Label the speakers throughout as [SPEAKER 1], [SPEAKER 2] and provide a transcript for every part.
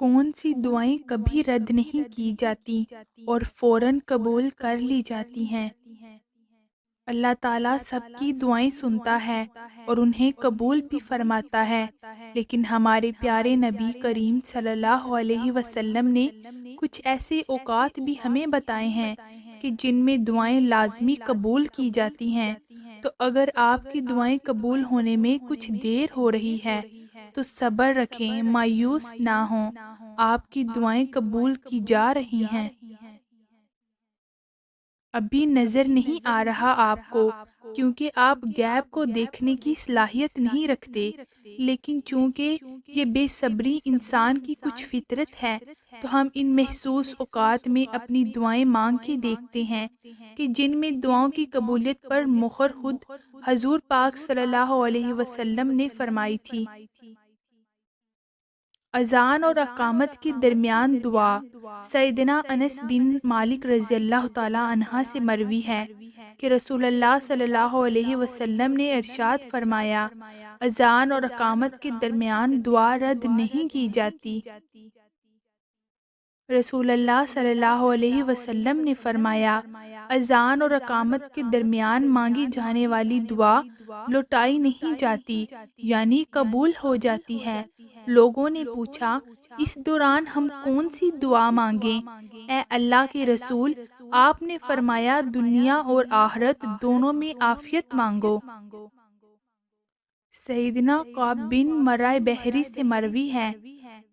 [SPEAKER 1] کون سی دعائیں کبھی رد نہیں کی جاتی اور فوراً قبول کر لی جاتی ہیں؟ اللہ تعالیٰ سب کی دعائیں سنتا ہے اور انہیں قبول بھی فرماتا ہے، لیکن ہمارے پیارے نبی کریم صلی اللہ علیہ وسلم نے کچھ ایسے اوقات بھی ہمیں بتائے ہیں کہ جن میں دعائیں لازمی قبول کی جاتی ہیں۔ تو اگر آپ کی دعائیں قبول ہونے میں کچھ دیر ہو رہی ہے تو صبر رکھیں، مایوس نہ ہوں، آپ کی دعائیں قبول کی جا رہی ہیں۔ ابھی نظر نہیں آ رہا آپ کو کیونکہ آپ غیب کو دیکھنے کی صلاحیت نہیں رکھتے، لیکن چونکہ یہ بے صبری انسان کی کچھ فطرت ہے تو ہم ان محسوس اوقات میں اپنی دعائیں مانگ کے دیکھتے ہیں کہ جن میں دعاؤں کی قبولیت پر مہر خود حضور پاک صلی اللہ علیہ وسلم نے فرمائی تھی۔ اذان اور اقامت کے درمیان دعا۔ سیدنا انس بن مالک رضی اللہ تعالیٰ عنہ سے مروی ہے کہ رسول اللہ صلی اللہ علیہ وسلم نے ارشاد فرمایا، اذان اور اقامت کے درمیان دعا رد نہیں کی جاتی۔ رسول اللہ صلی اللہ علیہ وسلم نے فرمایا، اذان اور اقامت کے درمیان مانگی جانے والی دعا لوٹائی نہیں جاتی، یعنی قبول ہو جاتی ہے۔ لوگوں نے پوچھا، اس دوران ہم کون سی دعا مانگیں؟ اے اللہ کے رسول، آپ نے فرمایا دنیا اور آخرت دونوں میں عافیت مانگو۔ سیدنا کعب بن مرہ بحری سے مروی ہے،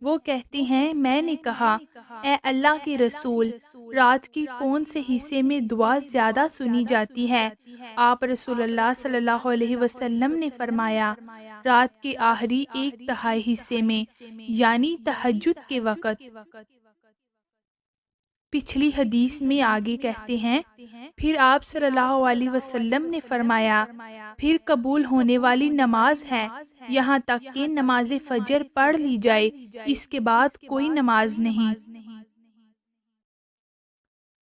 [SPEAKER 1] وہ کہتے ہیں میں نے کہا، اے اللہ کے رسول، رات کے کون سے حصے میں دعا زیادہ سنی جاتی ہے؟ آپ رسول اللہ صلی اللہ علیہ وسلم نے فرمایا، رات کے آخری ایک تہائی حصے میں، یعنی تہجد کے وقت۔ پچھلی حدیث میں آگے کہتے ہیں، پھر آپ صلی اللہ علیہ وسلم نے فرمایا، پھر قبول ہونے والی نماز ہے یہاں تک کہ نماز فجر پڑھ لی جائے، اس کے بعد کوئی نماز نہیں،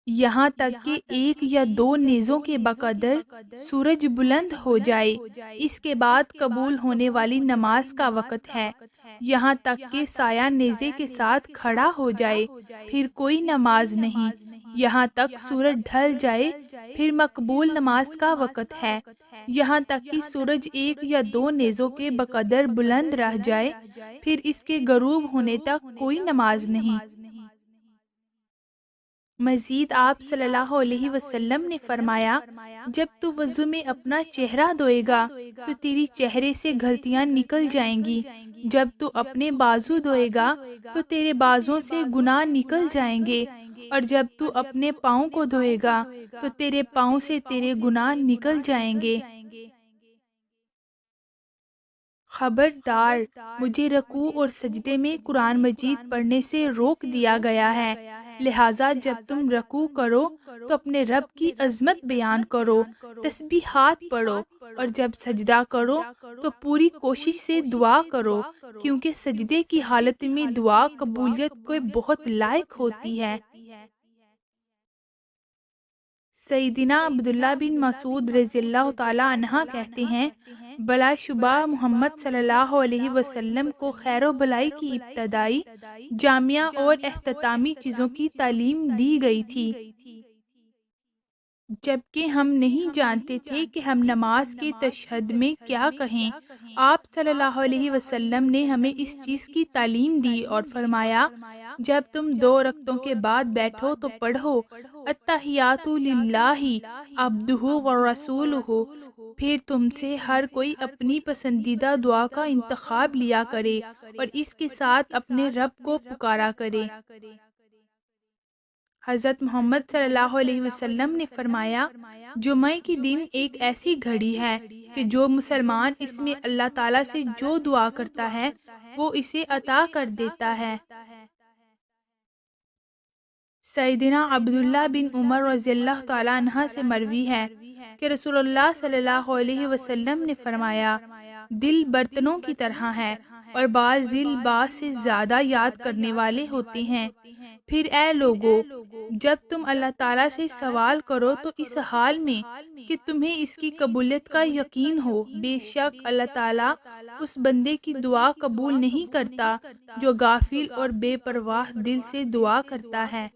[SPEAKER 1] یہاں تک کہ ایک یا دو نیزوں کے بقدر سورج بلند ہو جائے، اس کے بعد قبول ہونے والی نماز کا وقت ہے، یہاں تک کہ سایہ نیزے کے ساتھ کھڑا ہو جائے، پھر کوئی نماز نہیں، یہاں تک سورج ڈھل جائے، پھر مقبول نماز کا وقت ہے، یہاں تک کہ سورج ایک یا دو نیزوں کے بقدر بلند رہ جائے، پھر اس کے غروب ہونے تک کوئی نماز نہیں۔ مزید آپ صلی اللہ علیہ وسلم نے فرمایا، جب تو وضو میں اپنا چہرہ دھوئے گا تو تیری چہرے سے غلطیاں نکل جائیں گی، جب تو اپنے بازو دھوئے گا تو تیرے بازوں سے گناہ نکل جائیں گے، اور جب تو اپنے پاؤں کو دھوئے گا تو تیرے پاؤں سے تیرے گناہ نکل جائیں گے۔ خبردار، مجھے رکوع اور سجدے میں قرآن مجید پڑھنے سے روک دیا گیا ہے، لہٰذا جب تم رکوع کرو تو اپنے رب کی عظمت بیان کرو، تسبیحات پڑھو، اور جب سجدہ کرو تو پوری کوشش سے دعا کرو، کیونکہ سجدے کی حالت میں دعا قبولیت کو بہت لائق ہوتی ہے۔ سیدنا عبداللہ بن مسعود رضی اللہ تعالیٰ عنہ کہتے ہیں، بلا شبہ محمد صلی اللہ علیہ وسلم کو خیر و بلائی کی ابتدائی، جامعہ اور اختتامی چیزوں کی تعلیم دی گئی تھی، جبکہ ہم نہیں جانتے تھے کہ ہم نماز کے تشہد میں کیا کہیں۔ آپ صلی اللہ علیہ وسلم نے ہمیں اس چیز کی تعلیم دی اور فرمایا، جب تم 2 رکعتوں کے بعد بیٹھو تو پڑھو، التحیات للہ عبدہ ورسولہ، پھر تم سے ہر کوئی اپنی پسندیدہ دعا کا انتخاب لیا کرے اور اس کے ساتھ اپنے رب کو پکارا کرے۔ حضرت محمد صلی اللہ علیہ وسلم نے فرمایا، جمعہ کی دن ایک ایسی گھڑی ہے کہ جو مسلمان اس میں اللہ تعالیٰ سے جو دعا کرتا ہے وہ اسے عطا کر دیتا ہے۔ سیدنا عبداللہ بن عمر رضی اللہ تعالیٰ عنہ سے مروی ہے کہ رسول اللہ صلی اللہ علیہ وسلم نے فرمایا، دل برتنوں کی طرح ہے اور بعض دل بعض سے زیادہ یاد کرنے والے ہوتے ہیں، پھر اے لوگو، جب تم اللہ تعالیٰ سے سوال کرو تو اس حال میں کہ تمہیں اس کی قبولیت کا یقین ہو، بے شک اللہ تعالیٰ اس بندے کی دعا قبول نہیں کرتا جو غافل اور بے پرواہ دل سے دعا کرتا ہے۔